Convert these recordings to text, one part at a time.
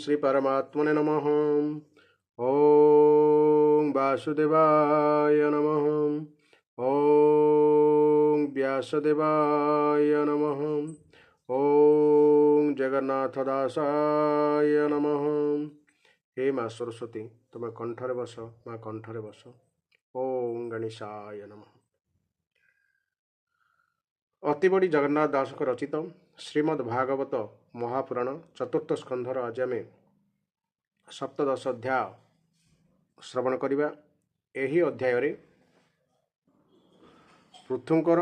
श्री परमात्मने नमः। ओम वासुदेवाय नमः। ओम व्यासदेवाय नमः। ओम जगन्नाथदासाय नमः। हे माँ सरस्वती तुम कंठरे बस, माँ कंठरे बस। ओम गणेशाय नमः। अतिबड़ी जगन्नाथ दास रचित श्रीमद् भागवत महापुराण चतुर्थ स्कंधर आज आम सप्तदश अध्याय श्रवण करवा। यही अध्याय पृथुंकर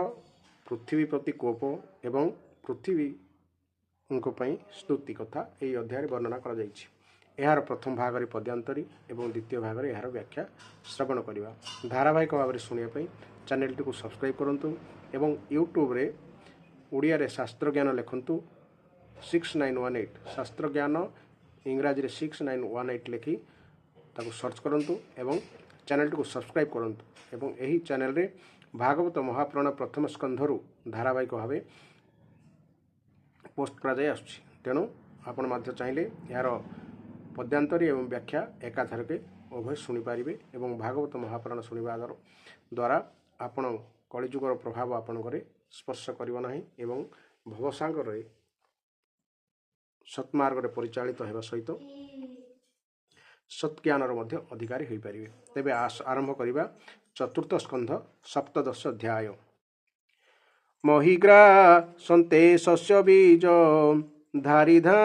पृथ्वी प्रति कोप एवं पृथ्वी स्तुति कथा यही अध्याय वर्णना कर यार प्रथम भाग पद्यांतरी एवं द्वितीय भाग यार व्याख्या श्रवण करवा। धारावाहिक भाव में शुणापी चैनल टी सब्सक्राइब करूँ एवं यूट्यूब रे ओडिया रे शास्त्र ज्ञान लिखु 6918 शास्त्र ज्ञान इंग्राजी रे 6918 लिखि ताको सर्च करंतु एवं चैनल टी सब्सक्राइब करंतु एवं यही चैनल रे भागवत महापुराण प्रथम स्कंधरु धारावाहिक भाव पोस्ट करा जाय आछी। तेणु आपण माध्य चाहिए यार पद्यांतरी एवं व्याख्या एकाथरके उभय शुणी पारिबे एवं भागवत महापुराण शुणिबा द्वारा आपण कलिजुगर प्रभाव आपणकर स्पर्श करिव नाही एवं भवसागर सत्मार्ग परिचालित होगा सहित सत्ज्ञानर मध्य अधिकारी हो पारे। तेबे आरंभ करिबा चतुर्थ स्कंध सप्तदश अध्याय। महिग्रा सन्ते शस्य बीज धारिधा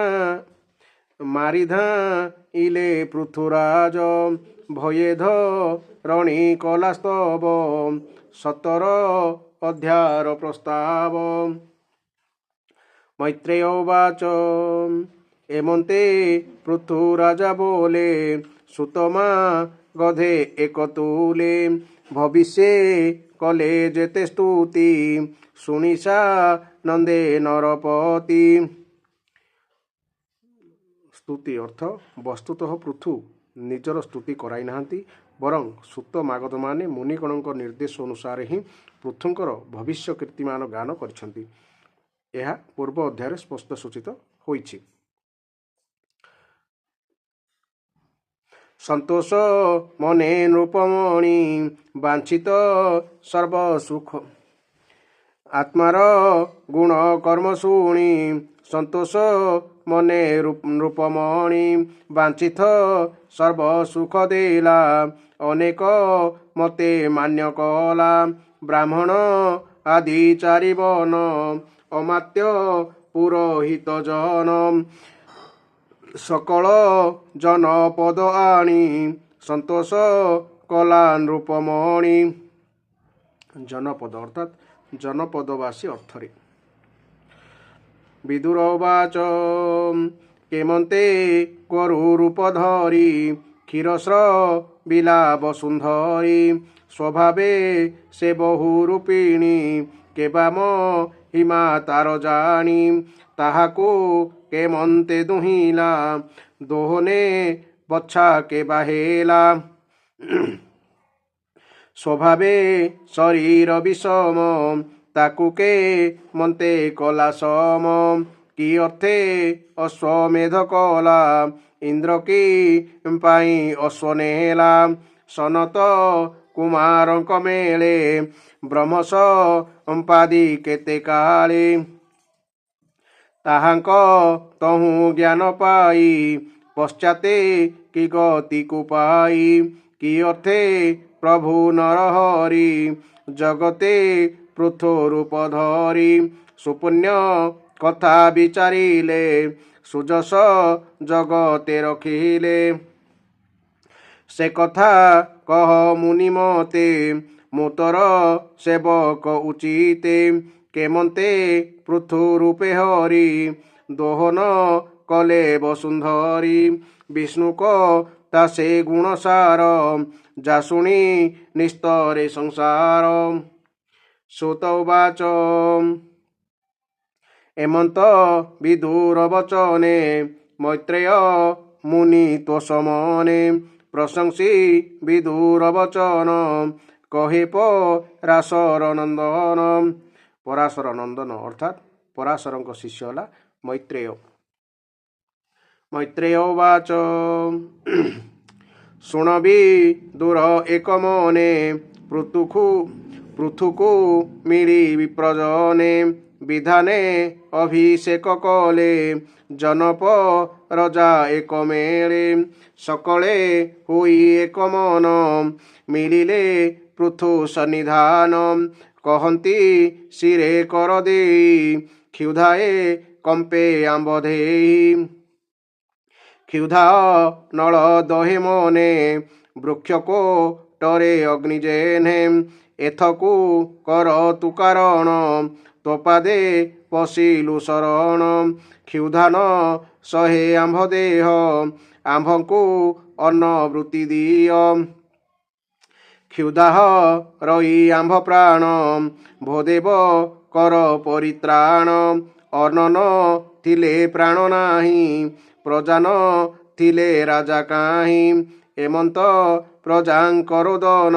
मारिधा इले पृथुराज भयेध रणि कलास्तव सतर अध्यार प्रस्ताव। मैत्रेय उवाच एमंते पृथुराजा बोले सुतमा गधे एकतुले भविष्ये कले जेते स्तुति सुनिसा नंदे नरपति। स्तुति अर्थ वस्तुतः पृथु निजर स्तुति कराई नाहांती बरं सुत मागध माने मुनिगणों निर्देश अनुसार ही पृथुंकर भविष्य कीर्तिमान गान करिसेंती। यह पूर्व अध्याय स्पष्ट सूचित होइछि। संतोष मने नृपमणि वांछित सर्व सुख आत्मार गुण कर्म शुणी संतोष मने नृपमणि वांछित सर्व सुख देला अनेक मते मान्य कला ब्राह्मण आदि चारिवन अमात्य पुरोहित जन सकल जनपद आणी संतोष कला नृपमणि। जनपद अर्थात जनपदवासी अर्थरे। विदुर उवाच केमंते करु रूप धरी क्षीरस्र बिला वसुंधरी स्वभावे से बहुरूपिणी केबाम हिमा तार जानी ताहाको केमंते दुहिला दोहने बच्छा के बाहेला। स्वभावे शरीर विषम ताकु के मन्ते कला सम कि अर्थे अश्वमेध कला इंद्र की पाई अश्वनेला सनत कुमार मेले ब्रह्मस अंपादी केते काले ताहांक तहु ज्ञान पाई पश्चाते कि गति को पाई कि अर्थे प्रभु नरहरि जगते पृथु रूप धरी सुपुण्य कथा विचारिले सुजस जगते रखिले से कथा कह मुनि मते मुतर सेवक उचिते केमंते पृथु रूपे हरि दोहन कले वसुंधरी विष्णुक तासे गुणसार जासुणी निस्तरे संसार। सुत उवाच एमंत विदुर वचने मैत्रेय मुनि तोषमने प्रशंसी विदुर वचन कहे पराशर नंदन। पराशर नंदन अर्थात पराशर शिष्य है मैत्रेय। मैत्रेय उवाच ଶୁଣବି ଦୂର ଏକ ମନେ ପୃଥୁକୁ ମିଳି ବିପ୍ରଜନେ ବିଧାନେ ଅଭିଷେକ କଲେ ଜନପ ରଜା ଏକ ମେଳେ ସକଳେ ହୋଇ ଏକ ମନ ମିଳିଲେ ପୃଥୁ ସନ୍ନିଧାନ କହନ୍ତି ଶିରେ କର ଦେଇ କ୍ଷୁଧାଏ କମ୍ପେ ଆମ୍ବ ଦେଇ କ୍ଷୁଧା ନଳ ଦହେ ମନେ ବୃକ୍ଷକୁ ଟରେ ଅଗ୍ନି ଜେନେ ଏଥକୁ କର ତୁ କାରଣ ତୋପାଦେ ପଶିଲୁ ଶରଣ କ୍ଷୁଧାନ ଶହେ ଆମ୍ଭ ଦେହ ଆମ୍ଭଙ୍କୁ ଅନ୍ନ ବୃତ୍ତି ଦିଅ କ୍ଷୁଦାହ ରହି ଆମ୍ଭ ପ୍ରାଣ ଭୋଦେବ କର ପରିତ୍ରାଣ ଅନ୍ନ ଥିଲେ ପ୍ରାଣ ନାହିଁ ପ୍ରଜାନ ଥିଲେ ରାଜା କାହିଁ ଏମନ୍ତ ପ୍ରଜାଙ୍କର ଦନ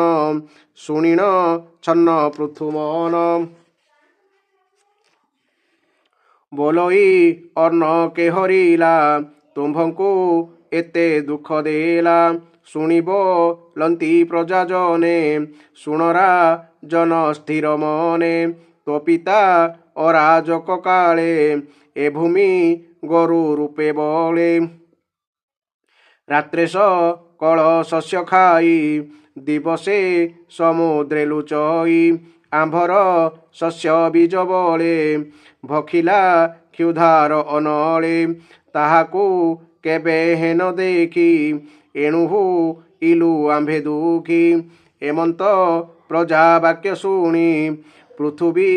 ଶୁଣିଣ ଛନ୍ନ ପୃଥୁମନ ବୋଲଇ ଅନ୍ନ କେ ହରିଲା ତୁମ୍ଭଙ୍କୁ ଏତେ ଦୁଃଖ ଦେଲା ଶୁଣିବ ଲନ୍ତି ପ୍ରଜା ଜନେ ଶୁଣରା ଜନ ସ୍ଥିର ମନେ ତୋ ପିତା ଅରାଜକ କାଳେ ଏ ଭୂମି ଗୋରୁ ରୂପେ ବଳେ ରାତ୍ରେ କଳ ଶସ୍ୟ ଖାଇ ଦିବସେ ସମୁଦ୍ରେ ଲୁଚଇ ଆମ୍ଭର ଶସ୍ୟ ବୀଜ ବଳେ ଭଖିଲା କ୍ଷୁଧାର ଅନଳେ ତାହାକୁ କେବେ ହେନ ଦେଖି ଏଣୁହୁ ଇଲୁ ଆମ୍ଭେ ଦୁଃଖୀ ଏମନ୍ତ ପ୍ରଜା ବାକ୍ୟ ଶୁଣି ପୃଥିବୀ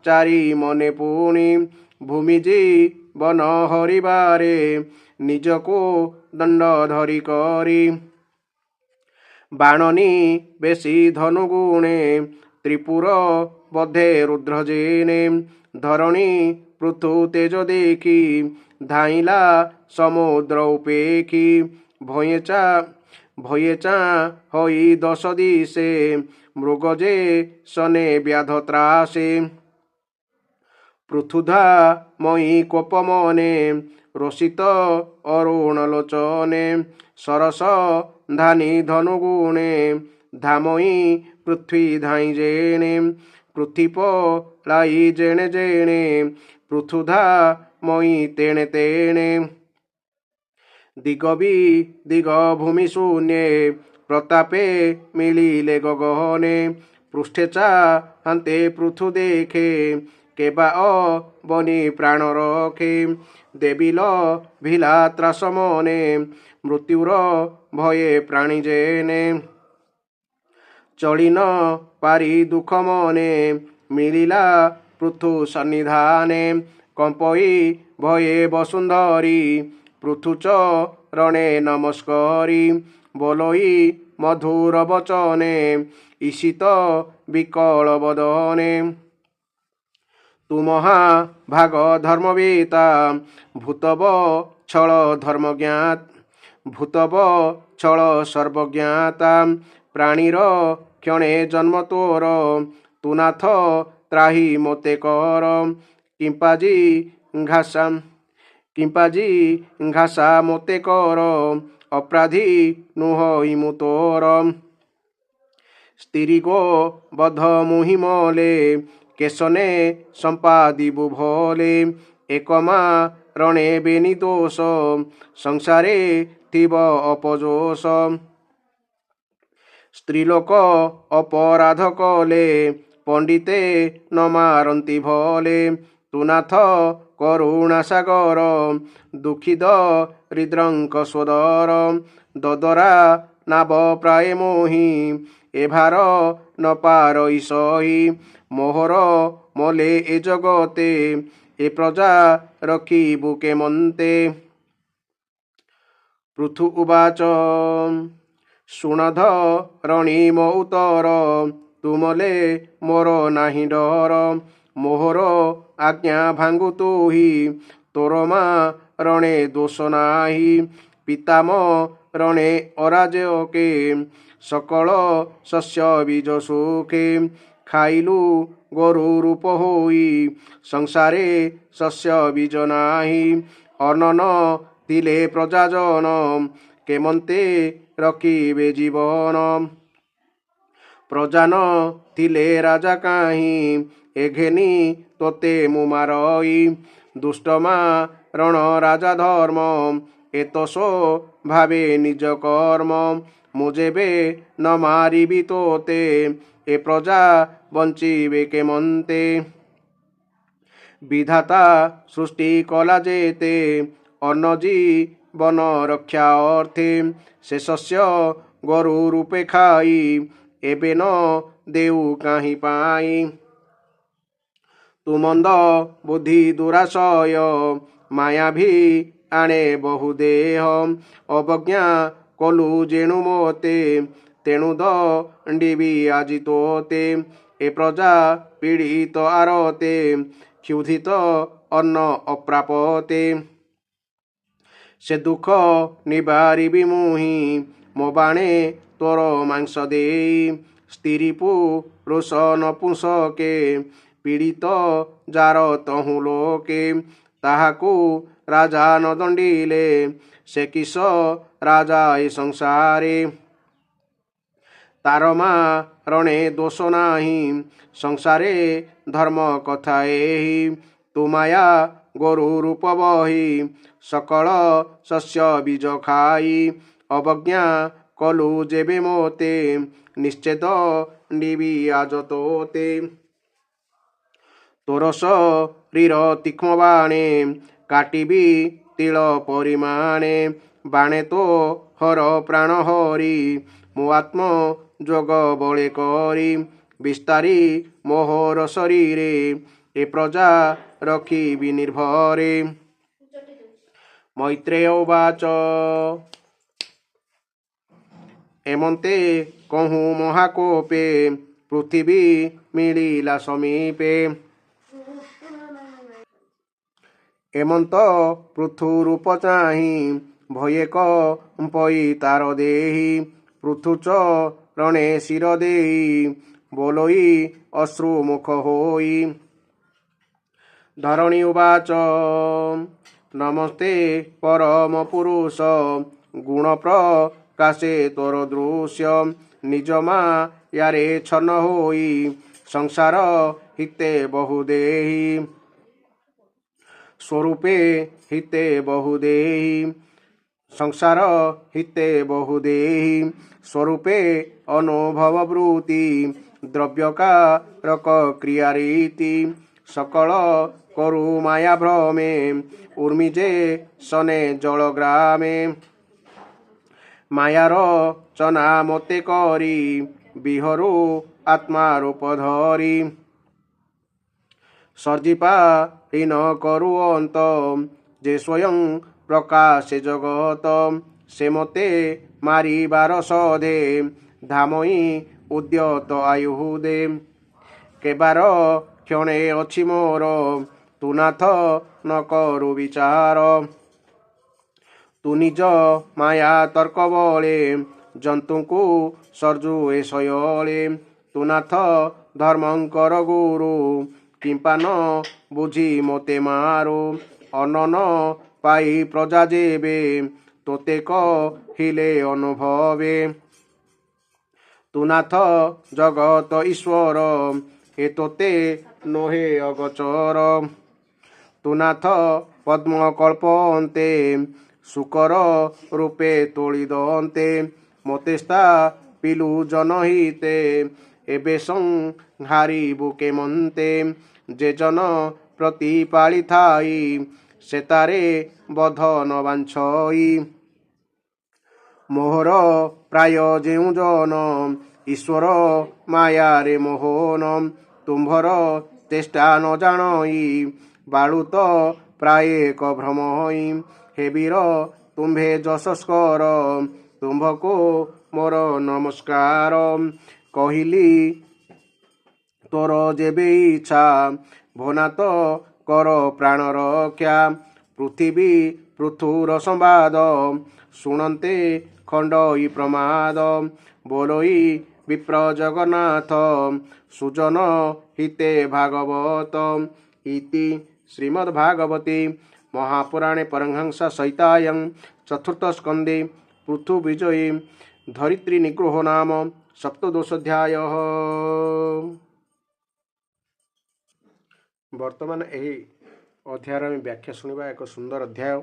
ଚାରି ମନେ ପୁଣି ଭୂମିଜି ବନ ହରିବାରେ ନିଜକୁ ଦଣ୍ଡ ଧରି କରି ବାଣନି ବେଶୀ ଧନୁଗୁଣେ ତ୍ରିପୁର ବଧେ ରୁଦ୍ର ଜେନେ ଧରଣୀ ପୃଥୁ ତେଜ ଦେଖି ଧାଇଁଲା ସମୁଦ୍ର ଉପେକ୍ଷୀ ଭୟେ ଚା ହୋଇ ଦଶ ଦିଶେ ମୃଗ ଯେ ସନେ ବ୍ୟାଧ ତ୍ରାସେ ପୃଥୁଧା ମଇ କୋପ ମନେ ରୋଷିତ ଅରୁଣ ଲୋଚନେ ସରସ ଧାନି ଧନୁଗୁଣେ ଧାମଇ ପୃଥ୍ୱୀ ଧାଇଁ ଜେଣେ ପୃଥିପ লাই ଜେଣେ ଜେଣେ ପୃଥୁଧା ମଇ ତେଣେ ତେଣେ ଦିଗ ବି ଦିଗ ଭୂମି ଶୂନ୍ୟେ ପ୍ରତାପେ ମିଳିଲେ ଗଗନେ ପୃଷ୍ଠେ ଚାହାନ୍ତେ ପୃଥୁ ଦେଖେ କେବା ବନି ପ୍ରାଣ ରଖେ ଦେବିଲ ଭିଲା ତ୍ରାସ ମନେ ମୃତ୍ୟୁର ଭয়ে ପ୍ରାଣୀ ଜେନେ ଚଳି ନ ପାରି ଦୁଃଖ ମନେ ମିଳିଲା ପୃଥୁ ସନ୍ନିଧାନେ କମ୍ପଇ ଭये ବସୁନ୍ଧରୀ ପୃଥୁ ଚରଣେ ନମସ୍କରି ବୋଲଇ ମଧୁର ବଚନେ ଈଶିତ ବିକଳ ବଦନେ ତୁ ମହାଭାଗ ଧର୍ମବେତା ଭୂତବ ଛଳ ସର୍ବଜ୍ଞାତା ପ୍ରାଣୀର କ୍ଷଣେ ଜନ୍ମ ତୋର ତୁ ନାଥ ତ୍ରାହି ମୋତେ କର କିମ୍ପାଜି ଘାସା ମୋତେ କର ଅପରାଧୀ ନୁହଁ ମୁଁ ତୋର ସ୍ତ୍ରୀ ଗୋ ବଧ ମୁହିଁ ମଲେ କେଶନେ ସମ୍ପାଦିବୁ ଭଲେ ଏକମା ରଣେ ବେନି ଦୋଷ ସଂସାରେ ଥିବ ଅପଯୋଷ ସ୍ତ୍ରୀଲୋକ ଅପରାଧ କଲେ ପଣ୍ଡିତେ ନ ମାରନ୍ତି ଭଲେ ତୁ ନାଥ କରୁଣା ସାଗର ଦୁଃଖିତ ହୃଦ୍ରଙ୍କ ସ୍ୱଦର ଦଦରା ନାବ ପ୍ରାୟ ମୋହି ଏ ଭାର ନ ପାରଇ ସହି ମୋହର ମଲେ ଏ ଜଗତେ ଏ ପ୍ରଜା ରଖିବୁ କେମନ୍ତେ ପୃଥୁ ଉବାଚ ଶୁଣଧ ରଣୀ ମୋ ଉତ୍ତର ତୁମଲେ ମୋର ନାହିଁ ଡର ମୋହର ଆଜ୍ଞା ଭାଙ୍ଗୁ ତୁହି ତୋର ମା ରଣେ ଦୋଷ ନାହିଁ ପିତାମ ରଣେ ଅରାଜକେ ସକଳ ଶସ୍ୟ ବୀଜ ସୁଖେ ଖାଇଲୁ ଗୋରୁ ରୂପ ହୋଇ ସଂସାରେ ଶସ୍ୟ ବୀଜ ନାହିଁ ଅନନ ଥିଲେ ପ୍ରଜାଜନ କେମନ୍ତେ ରଖିବେ ଜୀବନ। ପ୍ରଜା ନ ଥିଲେ ରାଜା କାହିଁ ଏ ଘେନି ତୋତେ ମୁଁ ମାରଇ। ଦୁଷ୍ଟ ମାରଣ ରାଜା ଧର୍ମ ଏତସୋ ଭାବେ ନିଜ କର୍ମ। ମୁଁ ଯେବେ ନ ମାରିବି ତୋତେ ଏ ପ୍ରଜା ବଞ୍ଚିବେ କେମନ୍ତେ। ବିଧାତା ସୃଷ୍ଟି କଲା ଯେତେ ଅନ୍ନ ଜୀବନ ରକ୍ଷା ଅର୍ଥେ ସେ ଶସ୍ୟ ଗୋରୁ ରୂପେ ଖାଇ ଏବେ ନ ଦେଉ କାହିଁ ପାଇଁ। ତୁ ମନ୍ଦ ବୁଦ୍ଧି ଦୁରାଶୟ ମାୟାଭି ଆଣେ ବହୁ ଦେହ ଅବଜ୍ଞା କଲୁ ଯେଣୁ ମୋତେ ତେଣୁ ଦଣ୍ଡିବି ଆଜି ତୋତେ। ଏ ପ୍ରଜା ପୀଡ଼ିତ ଆରତେ କ୍ଷୁଧିତ ଅନ୍ନ ଅପ୍ରାପତେ ସେ ଦୁଃଖ ନିବାରିବି ମୁହିଁ ମୋ ବାଣେ ତୋର ମାଂସ ଦେଇ। ସ୍ତ୍ରୀ ପୁରୁଷ ନପୁଂସକେ ପୀଡ଼ିତ ଯାର ତହୁଁ ଲୋକେ ତାହାକୁ ରାଜା ନ ଦଣ୍ଡିଲେ ସେ କିସ ରାଜା ଏ ସଂସାରେ। ତାର ମାରଣେ ଦୋଷ ନାହିଁ ସଂସାରେ ଧର୍ମ କଥା ଏହି। ତୁ ମାୟା ଗୋରୁ ରୂପ ବହି ସକଳ ଶସ୍ୟ ବୀଜ ଖାଇ ଅବଜ୍ଞା କଲୁ ଯେବେ ମୋତେ ନିଶ୍ଚେଦ ଦଣ୍ଡିବି ଆଜ ତୋତେ। ତୋର ଶରୀର ତୀକ୍ଷ୍ଣ ବାଣେ କାଟିବି ତିଳ ପରିମାଣେ ବାଣେ ତୋ ହର ପ୍ରାଣ ହରି ମୋ ଆତ୍ମ ଯୋଗ ବଳେ କରି। ବିସ୍ତାରି ମୋହର ଶରୀରେ ଏ ପ୍ରଜା ରଖିବି ନିର୍ଭରେ। ମୈତ୍ରେୟ ଉବାଚ ଏମନ୍ତେ କହୁଁ ମହାକୋପେ ପୃଥିବୀ ମିଳିଲା ସମୀପେ। ଏମନ୍ତ ପୃଥୁ ରୂପ ଚାହିଁ ଭୟେ କମ୍ପଇ ତାର ଦେହି ପୃଥୁ ଚରଣେ ଶିର ଦେଇ ବୋଲଇ ଅଶ୍ରୁ ମୁଖ ହୋଇ। ଧରଣୀ ଉବାଚ ନମସ୍ତେ ପରମ ପୁରୁଷ ଗୁଣ ପ୍ରକାଶେ ତୋର ଦୃଶ୍ୟ ନିଜ ମାୟାରେ ଛନ୍ନ ହୋଇ ସଂସାର ହିତେ ବହୁ ଦେହି। ସ୍ୱରୂପେ ହିତେ ବହୁ ଦେହି ସଂସାର ହିତେ ବହୁ ଦେହି ସ୍ୱରୂପେ ଅନୁଭବ ବୃତ୍ତି ଦ୍ରବ୍ୟକାରକ କ୍ରିୟାରୀତି ସକଳ କରୁ ମାୟା ଭ୍ରମେ ଉର୍ମି ଯେ ସନେ ଜଳ ଗ୍ରାମେ। ମାୟାର ଚନା ମୋତେ କରି ବିହରୁ ଆତ୍ମା ରୂପ ଧରି ସର୍ଜିପାରିନ କରୁ ଅନ୍ତ ଯେ ସ୍ୱୟଂ ପ୍ରକାଶେ ଜଗତ। ସେ ମୋତେ ମାରିବାର ସଧେ ଧାମଇ ଉଦ୍ୟତ ଆୟୁଧେ କେବାର କ୍ଷଣେ ଅଛି ମୋର ତୁ ନାଥ ନ କରୁ ବିଚାର। ତୁ ନିଜ ମାୟା ତର୍କ ବଳେ ଜନ୍ତୁଙ୍କୁ ସର୍ଜୁ ଏ ଶୟଳେ ତୁ ନାଥ ଧର୍ମଙ୍କର ଗୁରୁ କିମ୍ପା ନ ବୁଝି ମୋତେ ମାରୁ। ଅନ୍ନ ନ ପାଇ ପ୍ରଜା ଯେବେ ତୋତେ କହିଲେ ଅନୁଭବେ ତୁ ନାଥ ଜଗତ ଈଶ୍ୱର ଏ ତୋତେ ନୋହେ ଅଗୋଚର। ତୁ ନାଥ ପଦ୍ମ କଳ୍ପନ୍ତେ ଶୁକର ରୂପେ ତୋଳି ଦନ୍ତେ ମୋତେ ସ୍ଥାପିଲୁ ଜନହିତେ ଏବେ ସଂହାରିବୁ କେମନ୍ତେ। ଯେ ଜନ ପ୍ରତିପାଳିଥାଇ ସେ ତାରେ ବଧ ନ ବାଞ୍ଛଇ ମୋହର ପ୍ରାୟ ଯେଉଁ ଜନ ଈଶ୍ୱର ମାୟାରେ ମୋହନ ତୁମ୍ଭର ଚେଷ୍ଟା ନ ଜାଣଇ ବାଳୁତ ପ୍ରାୟ ଏକ ଭ୍ରମଇ। ହେ ବୀର ତୁମ୍ଭେ ଯଶସ୍କର ତୁମ୍ଭକୁ ମୋର ନମସ୍କାର କହିଲି ତୋର ଯେବେ ଇଚ୍ଛା ଭୋନାତ କର ପ୍ରାଣ ରକ୍ଷା। ପୃଥିବୀ ପୃଥୁର ସମ୍ବାଦ ଶୁଣନ୍ତେ ଖଣ୍ଡଇ ପ୍ରମାଦ ବୋଲଇ ବିପ୍ର ଜଗନ୍ନାଥ ସୁଜନ ହିତେ ଭାଗବତ ଇତି ଶ୍ରୀମଦ୍ଭାଗବତେ महापुराणे परमहंस सहितायं चतुर्थस्कन्धे पृथुविजये धरित्री निग्रह नाम सप्तदशोऽध्यायः। वर्तमान यही अध्याय आम व्याख्या शुणा एक सुंदर अध्याय।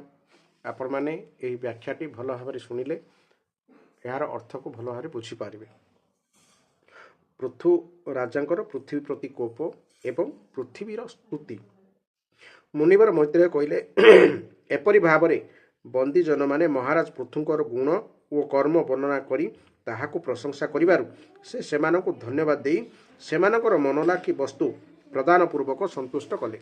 आपण मैंने यही व्याख्याटी भल भाव शुणिले यार अर्थ को भल भाव बुझीपारे। पृथु राजांकर पृथ्वी प्रति कोप एवं पृथ्वीर स्तुति। मुनिवर मैत्रेय कहले एपरि भावरे बंदी जन माने महाराज पृथुंकर गुण और कर्म वर्णना करी ताहाकु प्रशंसा करिबारु से सेमानकु धन्यवाद देई सेमानकर मनलाखी वस्तु प्रदान पूर्वक संतुष्ट कले।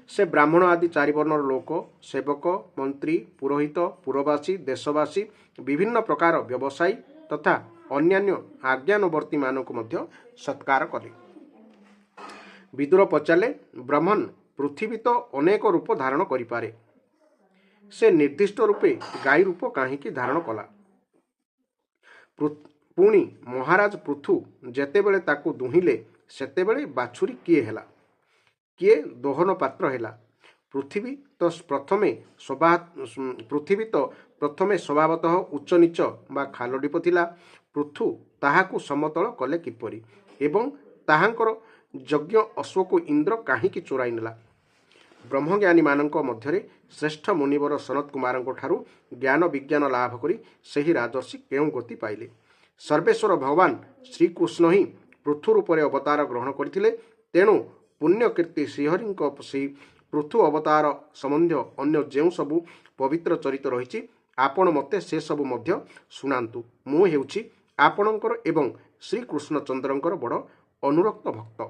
से ब्राह्मण आदि चारि वर्णर लोक सेवक मंत्री पुरोहित पुरवासी देशवासी विभिन्न प्रकार व्यवसायी तथा अन्यान्य आज्ञानुवर्ती मानक मध्य सत्कार कले। विदुर पचारे ब्रह्मण पृथ्वी तो अनेक रूप धारण करिपारे से निर्दिष्ट रूपे गाई रूप काहींकी धारण कला। पुणी महाराज पृथु जेतेबेले ताकु दुहिले सेतेबेले बाछुरी किए हेला किए दोहन पात्र हेला। पृथ्वी तो प्रथमे स्वभावतः उच्च नीच बा खालडीप थिला। पृथु ताहाकु समतल कले किपरि एवं ताहांकर यज्ञ अश्वको इंद्र काहींकी चोराई नेला। ब्रह्मज्ञानी मानक मध्यरे श्रेष्ठ मुनिवर सनत कुमार ज्ञान विज्ञान लाभ करी सही राजर्षि केउं गति पाइले। सर्वेश्वर भगवान श्रीकृष्ण ही पृथु रूपरे अवतार ग्रहण करथिले। तेणु पुण्यकीर्ति श्रीहरि से पृथु अवतार संबंध अन्य जो सबु पवित्र चरित रही आपण मते से सबु मध्य शुणांतु। मु हेउछि आपणकर एवं श्रीकृष्णचंद्रंकर बड़ अनुरक्त भक्त।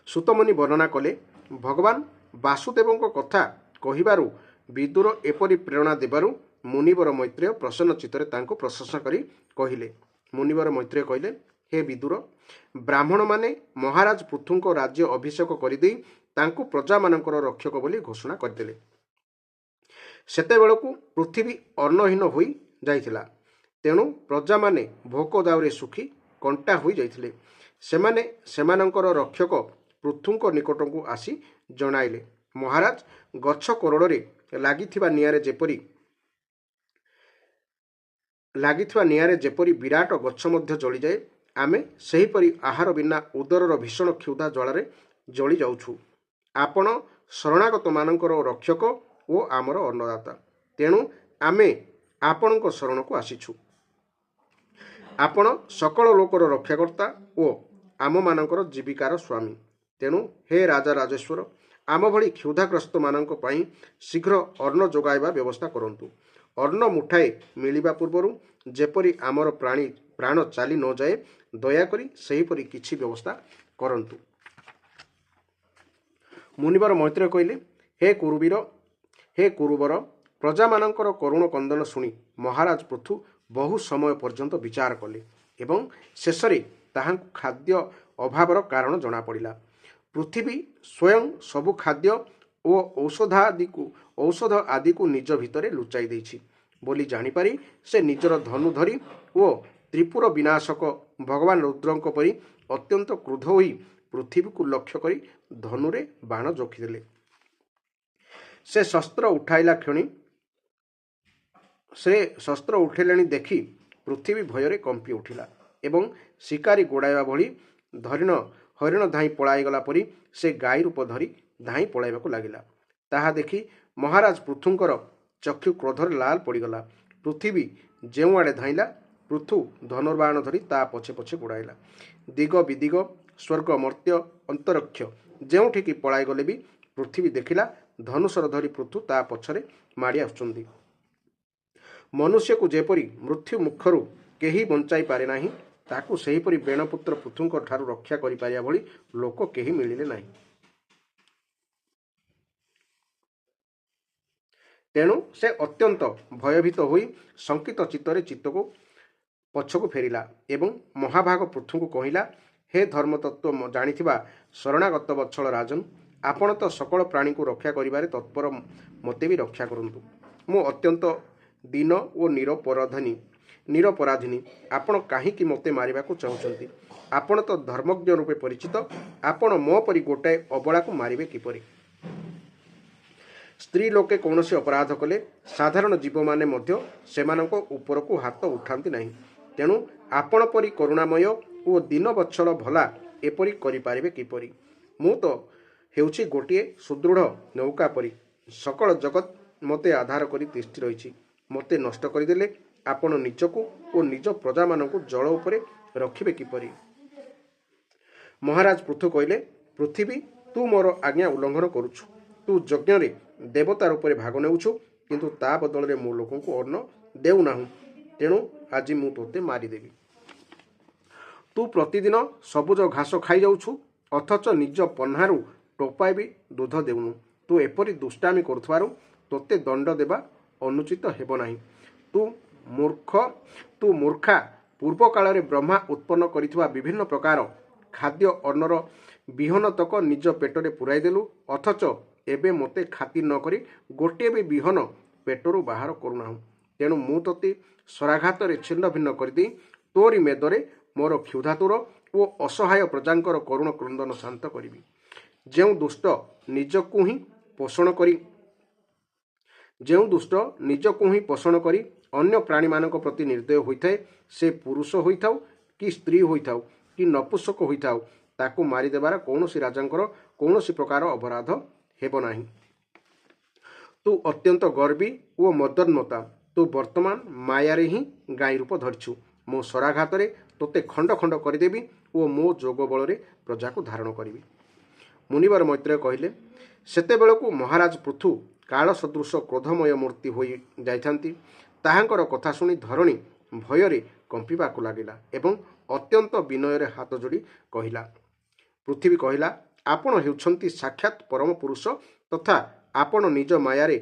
सुतमुनि वर्णना कले भगवान वासुदेवଙ୍କ कथा कहिबारु विदुर एपरि प्रेरणा देबारु मुनिवर मैत्रेय प्रसन्न चित्तरे तांको प्रशंसा करी कहिले। मुनिवर मैत्रेय कहले हे विदुर ब्राह्मण माने महाराज पृथुंको राज्य अभिषेक करदे तांको प्रजा मानकर रक्षक बोली घोषणा करदेले। सेतेबेलकु पृथ्वी अन्नहीन होई जाइथिला। तेणु प्रजा माने भोक दाउरे सुखी कंटा होई जाइथिले। सेमाने सेमानकर रक्षक पृथुंको निकटकु आसी जणाइले महाराज गच्छ कोरडरे लागिथिबा नियारे जेपरि विराट गच्छ मध्य जळि जाए आमे सेहीपरि आहार बिना उदरर भीषण क्षुधा जलारे जळि जाउछु। आपण शरणागत मानकर रक्षक ओ आमर अन्नदाता। तेणु आमे आपणक शरणको आसीछु। आपण सकल लोकर रक्षाकर्ता ओ आम मानकर जीविकार स्वामी। तेणु हे राजा राजेश्वर आम भली क्षुधाग्रस्त मानक पई शीघ्र अन्न जोगाइबा व्यवस्था करंतु। अन्न मुठाए मिलिबा पूर्वरु जेपरि आमर प्राण चाली न जाए दयाकरी सेहीपरि किछि व्यवस्था करंतु। मुनिवर मैत्रेय कहले हे कुरुवर प्रजा मानकर करुण कंदन शुणी महाराज पृथु बहु समय पर्यंत विचार कले एवं शेषरे ताहांकु खाद्य अभावर कारण जना पड़िला। पृथ्वी स्वयं सबु खाद्य और औषध आदि को निज भितरे लुचाई देछि बोली जानिपारी से निजर धनु धरी ओ त्रिपुर विनाशक भगवान रुद्रंक परी अत्यंत क्रुद्ध होई पृथ्वी को लक्ष्य करी धनुरे बाण जोखिदेले। से शस्त्र उठाइला क्षणी देखि पृथ्वी भୟରେ कंपी उठिला एवं शिकारी गोड़ाइबा भली हरिण धाई पଳାଇगला परी से गाई रूप धरी धाई पଳାइबाकु लागिला। ताहा देखि महाराज पृथुंकर चक्षु क्रोधर लाल पड़ीगला। पृथ्वी जेउ आड़े धाइला पृथु धनुर्बाण धरी ता पछे पछे गोड़ाइला। दिग विदिग स्वर्ग मर्त्य अंतरिक्ष जेउठिकी पଳାଇ गले भी पृथ्वी देखिला धनुषर धरी पृथु ता पछरे माड़ी आसुचंदी। मनुष्य को जेपरी मृत्यु मुखरु केही बंचाई पारे नाही ताकू सेहीपरि बेणपुत्र पृथुंकर ठारू रक्षा करि पारिया भली लोक केही मिलिले नाही। तेणु से अत्यंत भयभीत होई शंकित चित्तरे चित्तको पछको फेरिला एवं महाभाग पृथु को कहिला हे धर्मतत्व जानिथिबा शरणागत वत्सल राजन आपण तो सकल प्राणी को रक्षा करिबारे तत्पर मते भी रक्षा करंतु। मो अत्यंत दीन और निरपराधिनी आपण काहीकि मते मारिबाकू चाहुचंती। आपण तो धर्मज्ञ रूपे परिचित आपण मो परी गोटाए अबला को मारिबे किपरि। ସ୍ତ୍ରୀ ଲୋକେ କୌଣସି ଅପରାଧ କଲେ ସାଧାରଣ ଜୀବମାନେ ମଧ୍ୟ ସେମାନଙ୍କ ଉପରକୁ ହାତ ଉଠାନ୍ତି ନାହିଁ। ତେଣୁ ଆପଣ ପରି କରୁଣାମୟ ଓ ଦୀନବତ୍ସଳ ଭଲା ଏପରି କରିପାରିବେ କିପରି? ମୁଁ ତ ହେଉଛି ଗୋଟିଏ ସୁଦୃଢ଼ ନୌକା ପରି। ସକଳ ଜଗତ ମୋତେ ଆଧାର କରି ତିଷ୍ଠି ରହିଛି। ମୋତେ ନଷ୍ଟ କରିଦେଲେ ଆପଣ ନିଜକୁ ଓ ନିଜ ପ୍ରଜାମାନଙ୍କୁ ଜଳ ଉପରେ ରଖିବେ କିପରି? ମହାରାଜ ପୃଥୁ କହିଲେ, ପୃଥିବୀ, ତୁ ମୋର ଆଜ୍ଞା ଉଲ୍ଲଙ୍ଘନ କରୁଛୁ। ତୁ ଯଜ୍ଞରେ ଦେବତା ରୂପରେ ଭାଗ ନେଉଛୁ, କିନ୍ତୁ ତା ବଦଳରେ ମୋ ଲୋକଙ୍କୁ ଅନ୍ନ ଦେଉନାହୁଁ। ତେଣୁ ଆଜି ମୁଁ ତୋତେ ମାରିଦେବି। ତୁ ପ୍ରତିଦିନ ସବୁଜ ଘାସ ଖାଇଯାଉଛୁ, ଅଥଚ ନିଜ ପହ୍ନାରୁ ଟୋପାଏ ବି ଦୁଧ ଦେଉନୁ। ତୁ ଏପରି ଦୁଷ୍ଟାମି କରୁଥିବାରୁ ତୋତେ ଦଣ୍ଡ ଦେବା ଅନୁଚିତ ହେବ ନାହିଁ। ତୁ ମୂର୍ଖା, ପୂର୍ବ କାଳରେ ବ୍ରହ୍ମା ଉତ୍ପନ୍ନ କରିଥିବା ବିଭିନ୍ନ ପ୍ରକାର ଖାଦ୍ୟ ଅନ୍ନର ବିହନତକ ନିଜ ପେଟରେ ପୁରାଇ ଦେଲୁ, ଅଥଚ ଏବେ ମୋତେ ଖାତିର ନ କରି ଗୋଟିଏ ବି ବିହନ ପେଟରୁ ବାହାର କରୁନାହୁଁ। ତେଣୁ ମୁଁ ତୋତେ ସ୍ୱରାଘାତରେ ଛିନ୍ନ ଭିନ୍ନ କରିଦେଇ ତୋରି ମେଦରେ ମୋର କ୍ଷୁଧାତୁର ଓ ଅସହାୟ ପ୍ରଜାଙ୍କର କରୁଣ କ୍ରନ୍ଦନ ଶାନ୍ତ କରିବି। ଯେଉଁ ଦୁଷ୍ଟ ନିଜକୁ ହିଁ ପୋଷଣ କରି ଅନ୍ୟ ପ୍ରାଣୀମାନଙ୍କ ପ୍ରତି ନିର୍ଦ୍ଦୟ ହୋଇଥାଏ, ସେ ପୁରୁଷ ହୋଇଥାଉ କି ସ୍ତ୍ରୀ ହୋଇଥାଉ କି ନପୁଂସକ ହୋଇଥାଉ, ତାକୁ ମାରିଦେବାର କୌଣସି ରାଜାଙ୍କର କୌଣସି ପ୍ରକାର ଅପରାଧ ହେବ ନାହିଁ। ତୁ ଅତ୍ୟନ୍ତ ଗର୍ବୀ ଓ ମଦୋନ୍ମତ୍ତା। ତୁ ବର୍ତ୍ତମାନ ମାୟାରେ ହିଁ ଗାଈ ରୂପ ଧରିଛୁ। ମୁଁ ସ୍ୱରାଘାତରେ ତୋତେ ଖଣ୍ଡ ଖଣ୍ଡ କରିଦେବି ଓ ମୋ ଯୋଗ ବଳରେ ପ୍ରଜାକୁ ଧାରଣ କରିବି। ମୁନିବର ମୈତ୍ରେୟ କହିଲେ, ସେତେବେଳକୁ ମହାରାଜ ପୃଥୁ କାଳ ସଦୃଶ କ୍ରୋଧମୟ ମୂର୍ତ୍ତି ହୋଇ ଯାଇଥାନ୍ତି। ତାହାଙ୍କର କଥା ଶୁଣି ଧରଣୀ ଭୟରେ କମ୍ପିବାକୁ ଲାଗିଲା ଏବଂ ଅତ୍ୟନ୍ତ ବିନୟରେ ହାତ ଯୋଡ଼ି କହିଲା। ପୃଥିବୀ କହିଲା, ଆପଣ ହେଉଛନ୍ତି ସାକ୍ଷାତ୍ ପରମ ପୁରୁଷ ତଥା ଆପଣ ନିଜ ମାୟାରେ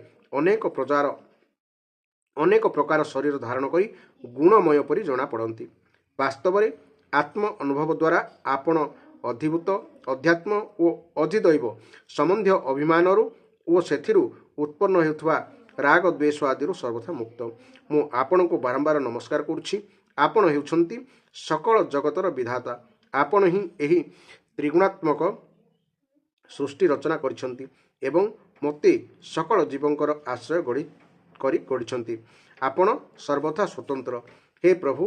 ଅନେକ ପ୍ରକାର ଶରୀର ଧାରଣ କରି ଗୁଣମୟ ପରି ଜଣାପଡ଼ନ୍ତି। ବାସ୍ତବରେ ଆତ୍ମ ଅନୁଭବ ଦ୍ୱାରା ଆପଣ ଅଧିଭୂତ, ଅଧ୍ୟାତ୍ମ ଓ ଅଧିଦୈବ ସମ୍ବନ୍ଧୀୟ ଅଭିମାନରୁ ଓ ସେଥିରୁ ଉତ୍ପନ୍ନ ହେଉଥିବା ରାଗ ଦ୍ୱେଷ ଆଦିରୁ ସର୍ବଥା ମୁକ୍ତ। ମୁଁ ଆପଣଙ୍କୁ ବାରମ୍ବାର ନମସ୍କାର କରୁଛି। ଆପଣ ହେଉଛନ୍ତି ସକଳ ଜଗତର ବିଧାତା। ଆପଣ ହିଁ ଏହି ତ୍ରିଗୁଣାତ୍ମକ ସୃଷ୍ଟି ରଚନା କରିଛନ୍ତି ଏବଂ ମୋତେ ସକଳ ଜୀବଙ୍କର ଆଶ୍ରୟ ଗଢ଼ିଛନ୍ତି। ଆପଣ ସର୍ବଥା ସ୍ୱତନ୍ତ୍ର। ହେ ପ୍ରଭୁ,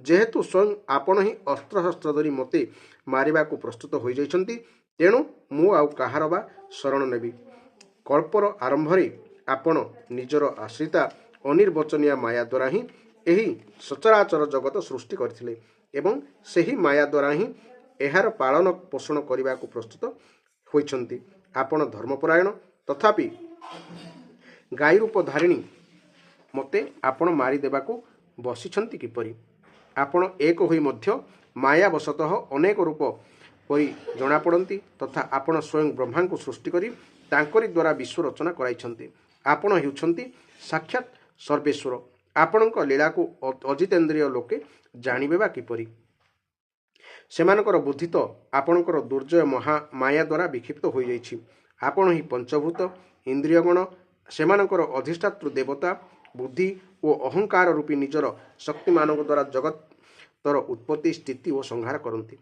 ଯେହେତୁ ସ୍ୱୟଂ ଆପଣ ହିଁ ଅସ୍ତ୍ରଶସ୍ତ୍ର ଧରି ମୋତେ ମାରିବାକୁ ପ୍ରସ୍ତୁତ ହୋଇଯାଇଛନ୍ତି, ତେଣୁ ମୁଁ ଆଉ କାହାର ବା ଶରଣ ନେବି? କଳ୍ପର ଆରମ୍ଭରେ ଆପଣ ନିଜର ଆଶ୍ରିତା ଅନିର୍ବଚନୀୟ ମାୟା ଦ୍ୱାରା ହିଁ ଏହି ସଚରାଚର ଜଗତ ସୃଷ୍ଟି କରିଥିଲେ ଏବଂ ସେହି ମାୟା ଦ୍ୱାରା ହିଁ ଏହାର ପାଳନ ପୋଷଣ କରିବାକୁ ପ୍ରସ୍ତୁତ ହୋଇଛନ୍ତି। ଆପଣ ଧର୍ମପରାୟଣ, ତଥାପି ଗାଈ ରୂପ ଧାରିଣୀ ମୋତେ ଆପଣ ମାରିଦେବାକୁ ବସିଛନ୍ତି କିପରି? ଆପଣ ଏକ ହୋଇ ମଧ୍ୟ ମାୟାବଶତଃ ଅନେକ ରୂପ ପରି ଜଣାପଡ଼ନ୍ତି ତଥା ଆପଣ ସ୍ୱୟଂ ବ୍ରହ୍ମାଙ୍କୁ ସୃଷ୍ଟି କରି ତାଙ୍କରି ଦ୍ୱାରା ବିଶ୍ୱ ରଚନା କରାଇଛନ୍ତି। ଆପଣ ହେଉଛନ୍ତି ସାକ୍ଷାତ୍ ସର୍ବେଶ୍ୱର। ଆପଣଙ୍କ ଲୀଳାକୁ ଅଜିତେନ୍ଦ୍ରିୟ ଲୋକେ ଜାଣିବେ ବା କିପରି? ସେମାନଙ୍କର ବୁଦ୍ଧି ତ ଆପଣଙ୍କର ଦୁର୍ଜୟ ମାୟା ଦ୍ୱାରା ବିକ୍ଷିପ୍ତ ହୋଇଯାଇଛି। ଆପଣ ହିଁ ପଞ୍ଚଭୂତ, ଇନ୍ଦ୍ରିୟଗଣ, ସେମାନଙ୍କର ଅଧିଷ୍ଠାତୃ ଦେବତା, ବୁଦ୍ଧି ଓ ଅହଙ୍କାର ରୂପୀ ନିଜର ଶକ୍ତିମାନଙ୍କ ଦ୍ୱାରା ଜଗତର ଉତ୍ପତ୍ତି, ସ୍ଥିତି ଓ ସଂହାର କରନ୍ତି।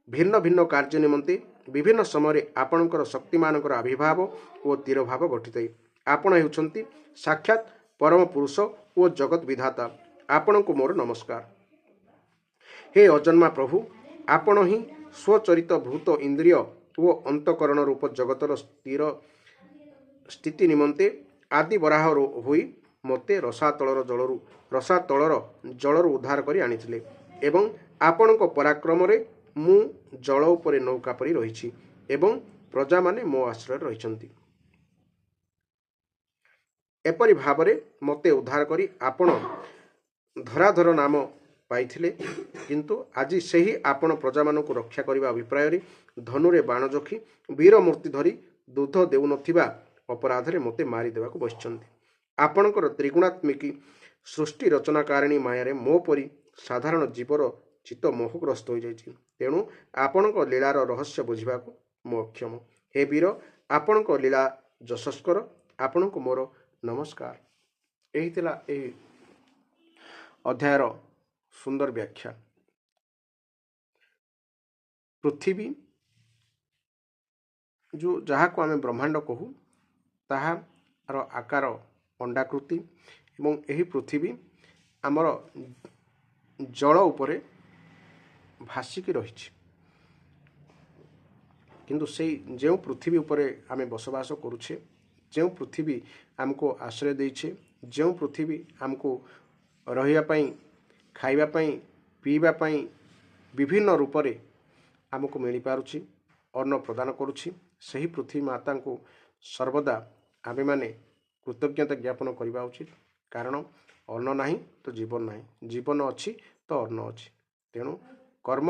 ଭିନ୍ନ ଭିନ୍ନ କାର୍ଯ୍ୟ ନିମନ୍ତେ ବିଭିନ୍ନ ସମୟରେ ଆପଣଙ୍କର ଶକ୍ତିମାନଙ୍କର ଆବିର୍ଭାବ ଓ ତିରୋଭାବ ଘଟିଥାଏ। ଆପଣ ହେଉଛନ୍ତି ସାକ୍ଷାତ୍ ପରମ ପୁରୁଷ ଓ ଜଗତ୍ ବିଧାତା। ଆପଣଙ୍କୁ ମୋର ନମସ୍କାର। ହେ ଅଜନ୍ମା ପ୍ରଭୁ, ଆପଣ ହିଁ ସ୍ୱଚରିତ ଭୂତ, ଇନ୍ଦ୍ରିୟ ଓ ଅନ୍ତଃକରଣ ରୂପ ଜଗତର ସ୍ଥିତି ନିମନ୍ତେ ଆଦି ବରାହ ହୋଇ ମୋତେ ରସାତଳର ଜଳରୁ ଉଦ୍ଧାର କରି ଆଣିଥିଲେ ଏବଂ ଆପଣଙ୍କ ପରାକ୍ରମରେ ମୁଁ ଜଳ ଉପରେ ନୌକା ପରି ରହିଛି ଏବଂ ପ୍ରଜାମାନେ ମୋ ଆଶ୍ରୟରେ ରହିଛନ୍ତି। ଏପରି ଭାବରେ ମୋତେ ଉଦ୍ଧାର କରି ଆପଣ ଧରାଧର ନାମ ପାଇଥିଲେ, କିନ୍ତୁ ଆଜି ସେହି ଆପଣ ପ୍ରଜାମାନଙ୍କୁ ରକ୍ଷା କରିବା ଅଭିପ୍ରାୟରେ ଧନୁରେ ବାଣ ଯୋଖି ବୀର ମୂର୍ତ୍ତି ଧରି ଦୁଧ ଦେଉନଥିବା ଅପରାଧରେ ମୋତେ ମାରିଦେବାକୁ ବସିଛନ୍ତି। ଆପଣଙ୍କର ତ୍ରିଗୁଣାତ୍ମିକୀ ସୃଷ୍ଟି ରଚନାକାରିଣୀ ମାୟାରେ ମୋ ପରି ସାଧାରଣ ଜୀବର ଚିତ୍ତ ମୋହଗ୍ରସ୍ତ ହୋଇଯାଇଛି। ତେଣୁ ଆପଣଙ୍କ ଲୀଳାର ରହସ୍ୟ ବୁଝିବାକୁ ମୁଁ ଅକ୍ଷମ। ହେ ବୀର, ଆପଣଙ୍କ ଲୀଳା ଯଶସ୍କର। ଆପଣଙ୍କୁ ମୋର ନମସ୍କାର। ଏହି ଥିଲା ଏହି ଅଧ୍ୟାୟର ସୁନ୍ଦର ବ୍ୟାଖ୍ୟା। ପୃଥିବୀ ଯାହାକୁ ଆମେ ବ୍ରହ୍ମାଣ୍ଡ କହୁ, ତାହାର ଆକାର ଅଣ୍ଡାକୃତି ଏବଂ ଏହି ପୃଥିବୀ ଆମର ଜଳ ଉପରେ ଭାସିକି ରହିଛି। କିନ୍ତୁ ସେଇ ଯେଉଁ ପୃଥିବୀ ଉପରେ ଆମେ ବସବାସ କରୁଛେ, ଯେଉଁ ପୃଥିବୀ ଆମକୁ ଆଶ୍ରୟ ଦେଇଛେ, ଯେଉଁ ପୃଥିବୀ ଆମକୁ ରହିବା ପାଇଁ, ଖାଇବା ପାଇଁ, ପିଇବା ପାଇଁ ବିଭିନ୍ନ ରୂପରେ ଆମକୁ ମିଳିପାରୁଛି, ଅନ୍ନ ପ୍ରଦାନ କରୁଛି, ସେହି ପୃଥିବୀ ମାତାଙ୍କୁ ସର୍ବଦା ଆମେମାନେ କୃତଜ୍ଞତା ଜ୍ଞାପନ କରିବା ଉଚିତ। କାରଣ ଅନ୍ନ ନାହିଁ ତ ଜୀବନ ନାହିଁ, ଜୀବନ ଅଛି ତ ଅନ୍ନ ଅଛି। ତେଣୁ କର୍ମ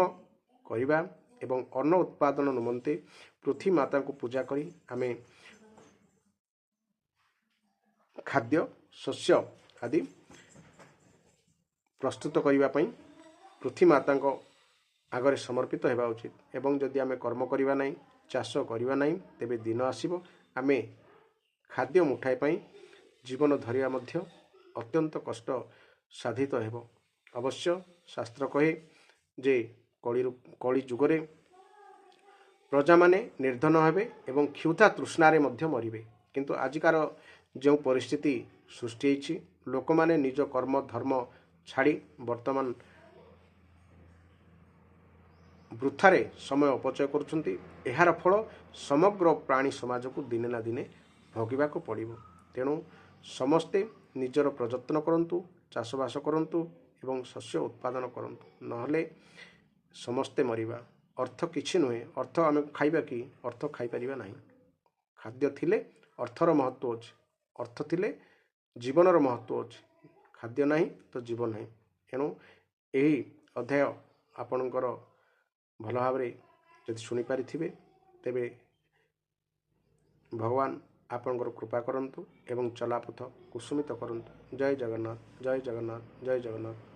କରିବା ଏବଂ ଅନ୍ନ ଉତ୍ପାଦନ ନିମନ୍ତେ ପୃଥିବୀ ମାତାଙ୍କୁ ପୂଜା କରି ଆମେ ଖାଦ୍ୟ ଶସ୍ୟ ଆଦି ପ୍ରସ୍ତୁତ କରିବା ପାଇଁ ପୃଥିବୀ ମାତାଙ୍କ ଆଗରେ ସମର୍ପିତ ହେବା ଉଚିତ। ଏବଂ ଯଦି ଆମେ କର୍ମ କରିବା ନାହିଁ, ଚାଷ କରିବା ନାହିଁ, ତେବେ ଦିନ ଆସିବ ଆମେ ଖାଦ୍ୟ ମୁଠାଏ ପାଇଁ ଜୀବନ ଧରିବା ମଧ୍ୟ ଅତ୍ୟନ୍ତ କଷ୍ଟ ସାଧିତ ହେବ। ଅବଶ୍ୟ ଶାସ୍ତ୍ର କହେ ଯେ କଳି ଯୁଗରେ ପ୍ରଜାମାନେ ନିର୍ଧନ ହେବେ ଏବଂ କ୍ଷୁଧା ତୃଷ୍ଣାରେ ମଧ୍ୟ ମରିବେ। କିନ୍ତୁ ଆଜିକାର ଯେଉଁ ପରିସ୍ଥିତି ସୃଷ୍ଟି ହୋଇଛି, ଲୋକମାନେ ନିଜ କର୍ମ ଧର୍ମ ଛାଡ଼ି ବର୍ତ୍ତମାନ ବୃଥାରେ ସମୟ ଅପଚୟ କରୁଛନ୍ତି। ଏହାର ଫଳ ସମଗ୍ର ପ୍ରାଣୀ ସମାଜକୁ ଦିନେ ନା ଦିନେ ଭୋଗିବାକୁ ପଡ଼ିବ। ତେଣୁ ସମସ୍ତେ ନିଜର ପ୍ରଯତ୍ନ କରନ୍ତୁ, ଚାଷବାସ କରନ୍ତୁ ଏବଂ ଶସ୍ୟ ଉତ୍ପାଦନ କରନ୍ତୁ, ନହେଲେ ସମସ୍ତେ ମରିବା। ଅର୍ଥ କିଛି ନୁହେଁ, ଅର୍ଥ ଆମେ ଖାଇବା କି? ଅର୍ଥ ଖାଇପାରିବା ନାହିଁ। ଖାଦ୍ୟ ଥିଲେ ଅର୍ଥର ମହତ୍ତ୍ୱ ଅଛି, ଅର୍ଥ ଥିଲେ ଜୀବନର ମହତ୍ତ୍ୱ ଅଛି। ଖାଦ୍ୟ ନାହିଁ ତ ଜୀବନ ନାହିଁ। ଏଣୁ ଏହି ଅଧ୍ୟାୟ ଆପଣଙ୍କର ଭଲ ଭାବରେ ଯଦି ଶୁଣିପାରିଥିବେ, ତେବେ ଭଗବାନ ଆପଣଙ୍କର କୃପା କରନ୍ତୁ ଏବଂ ଚଲାପଥ କୁସୁମିତ କରନ୍ତୁ। ଜୟ ଜଗନ୍ନାଥ, ଜୟ ଜଗନ୍ନାଥ, ଜୟ ଜଗନ୍ନାଥ।